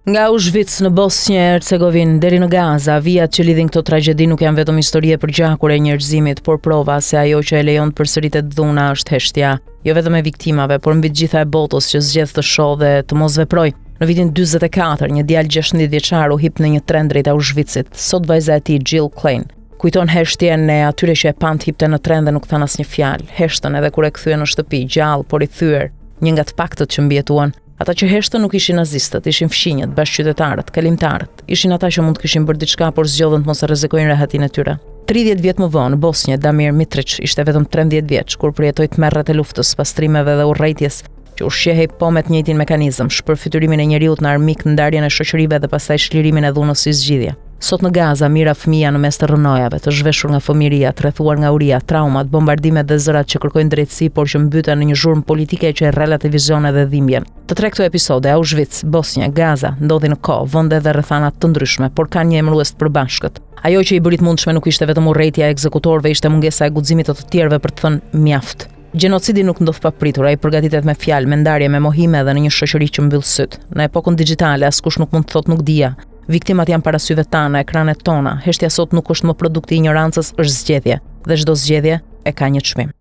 Nga Auschwitz në Bosnjë e Hercegovinë deri në Gaza, vijat që lidhin këto tragjedi nuk janë vetëm histori e përgjakur e njerëzimit, por prova se ajo që e lejon të përsëritet dhuna është heshtja, jo vetëm e viktimave, por mbi të gjitha e botës që zgjedh të shohë dhe të mos veproj. Në vitin 44, një djalë 16 vjeçar u hip në një tren drejt Auschwitzit. Sot vajza e tij, Jill Klein, kujton heshtjen e atyre që e pan të hipte në tren dhe nuk than asnjë fjalë. Heshtën edhe kur e kthye në shtëpi, gjallë por i thyer, një nga të paktët që mbijetuan. Ata që heshtën nuk ishin nazistët, ishin fshinjët, bashkëqytetarët, kalimtarët. Ishin ata që mund të kishin bërë diçka, por zgjodhen të mos rrezikojnë rehatin e tyre. 30 vjet më vonë, në Bosnjë, Damir Mitrić ishte vetëm 13 vjeç kur përjetoi tmerrat e luftës, pastrimeve dhe urrëties që ushqehej po me të njëjtin mekanizëm, shpërfytyrimin e njeriut në armik, ndarjen e shoqërive dhe pastaj shlirimin e dhunës si zgjidhje. Sot në Gaza, mira fëmija në mes të rrënojave, të zhveshur nga fëmijëria, të rrethuar nga uria, traumat, bombardimet dhe zërat që kërkojnë drejtësi, por që mbyti në një zhurmë politike që e relativizion edhe dhimbjen. Të tre këto episode, Auschwitz, Bosnja, Gaza, ndodhin në kohë, vende dhe rrethana të ndryshme, por kanë një emërues të përbashkët. Ajo që i bëri të mundshme nuk ishte vetëm urrëtia e ekzekutorëve, ishte mungesa e guximit të tjerëve për të thënë mjaft. Gjenocidi nuk ndodh papritur, ai përgatitet me fjalë, me ndarje, me mohime dhe në një shoqëri që mbyll syt. Në epokën digjitale askush nuk mund të thotë nuk dija. Viktimat janë para syve tana, ekranet tona. Heshtja sot nuk është më produkt i ignorancës, është zgjedhje. Dhe çdo zgjedhje e ka një çmim.